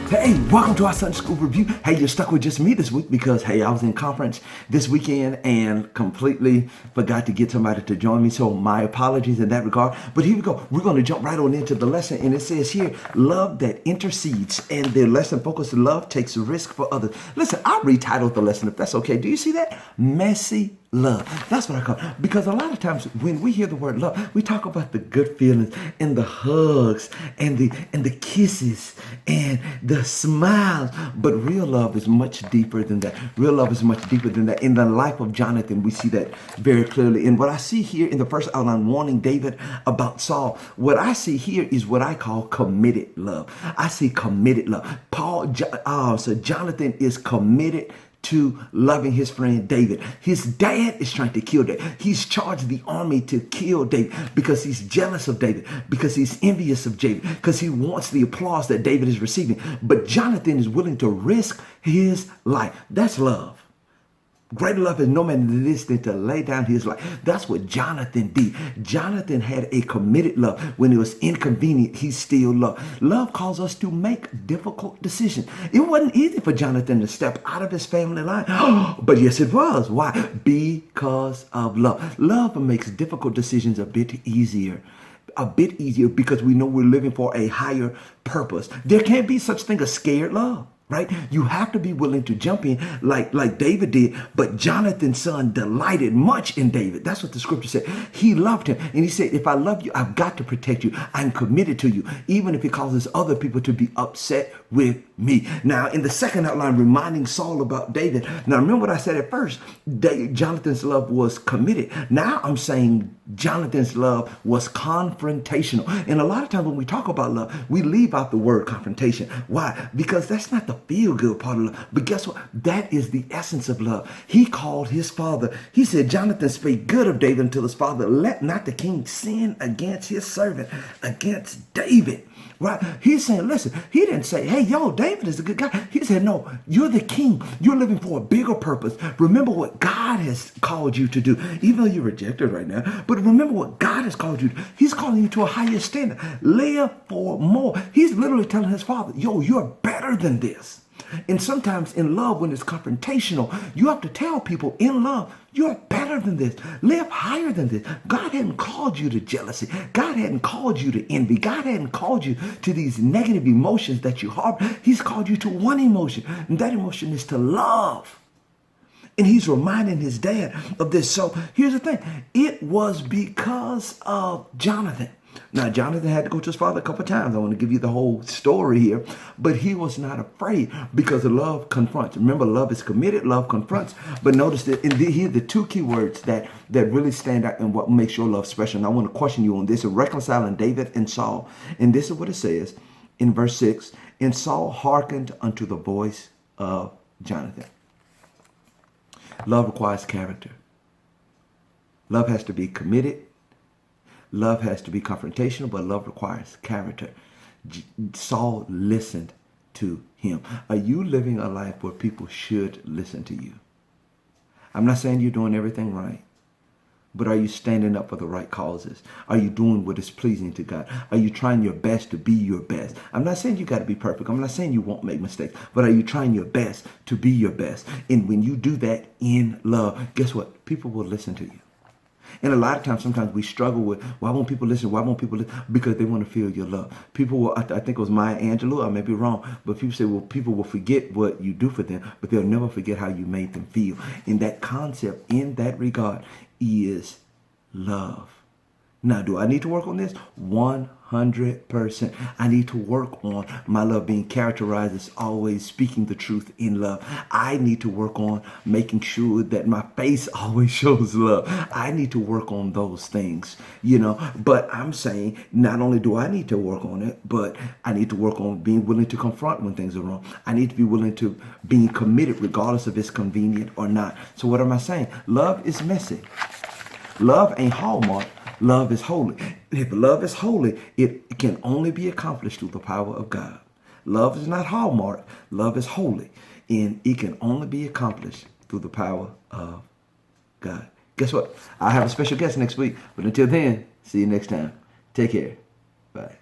Hey, welcome to our Sunday School Review. Hey, you're stuck with just me this week because, hey, I was in conference this weekend and completely forgot to get somebody to join me. So my apologies in that regard. But here we go. We're going to jump right on into the lesson. And it says here, love that intercedes. And the lesson focused, love takes risk for others. Listen, I retitled the lesson, if that's okay. Do you see that? Messy love. That's what I call it. Because a lot of times when we hear the word love, we talk about the good feelings and the hugs and the kisses and the smiles. But real love is much deeper than that. Real love is much deeper than that. In the life of Jonathan, we see that very clearly. And what I see here in the first outline, warning David about Saul, what I see here is what I call committed love. I see committed love. So Jonathan is committed to loving his friend David. His dad is trying to kill David. He's charged the army to kill David because he's jealous of David, because he's envious of David, because he wants the applause that David is receiving. But Jonathan is willing to risk his life. That's love. Greater love is no man than this than to lay down his life. That's what Jonathan did. Jonathan had a committed love. When it was inconvenient, he still loved. Love calls us to make difficult decisions. It wasn't easy for Jonathan to step out of his family line. But yes, it was. Why? Because of love. Love makes difficult decisions a bit easier. Because we know we're living for a higher purpose. There can't be such thing as scared love. Right? You have to be willing to jump in like David did. But Jonathan's son delighted much in David. That's what the scripture said. He loved him. And he said, if I love you, I've got to protect you. I'm committed to you, even if it causes other people to be upset with me. Now, in the second outline, reminding Saul about David. Now, remember what I said at first. Jonathan's love was committed. Now I'm saying Jonathan's love was confrontational. And a lot of times when we talk about love, we leave out the word confrontation. Why? Because that's not the feel-good part of love. But guess what? That is the essence of love. He called his father. He said, Jonathan spake good of David until his father. Let not the king sin against his servant, against David. Right? He's saying, listen, he didn't say, hey, yo, David is a good guy. He said, no, you're the king. You're living for a bigger purpose. Remember what God has called you to do, even though you're rejected right now. But remember what God has called you to do. He's calling you to a higher standard. Live for more. He's literally telling his father, yo, you're better than this. And sometimes in love, when it's confrontational, you have to tell people in love, you're better than this. Live higher than this. God hadn't called you to jealousy. God hadn't called you to envy. God hadn't called you to these negative emotions that you harbor. He's called you to one emotion, and that emotion is to love. And he's reminding his dad of this. So here's the thing. It was because of Jonathan. Now, Jonathan had to go to his father a couple of times. I want to give you the whole story here. But he was not afraid because love confronts. Remember, love is committed. Love confronts. But notice that here are the two key words that really stand out and what makes your love special. And I want to question you on this. Reconciling David and Saul. And this is what it says in verse 6. And Saul hearkened unto the voice of Jonathan. Love requires character. Love has to be committed. Love has to be confrontational, but love requires character. Saul listened to him. Are you living a life where people should listen to you? I'm not saying you're doing everything right, but are you standing up for the right causes? Are you doing what is pleasing to God? Are you trying your best to be your best? I'm not saying you got to be perfect. I'm not saying you won't make mistakes, but are you trying your best to be your best? And when you do that in love, guess what? People will listen to you. And a lot of times, sometimes we struggle with, why won't people listen? Why won't people listen? Because they want to feel your love. People will, I think it was Maya Angelou, I may be wrong, but people say, well, people will forget what you do for them, but they'll never forget how you made them feel. And that concept in that regard is love. Now, do I need to work on this? 100%. I need to work on my love being characterized as always speaking the truth in love. I need to work on making sure that my face always shows love. I need to work on those things, But I'm saying not only do I need to work on it, but I need to work on being willing to confront when things are wrong. I need to be willing to being committed regardless if it's convenient or not. So what am I saying? Love is messy. Love ain't Hallmark. Love is holy. If love is holy, it can only be accomplished through the power of God. Love is not Hallmark. Love is holy. And it can only be accomplished through the power of God. Guess what? I'll have a special guest next week. But until then, see you next time. Take care. Bye.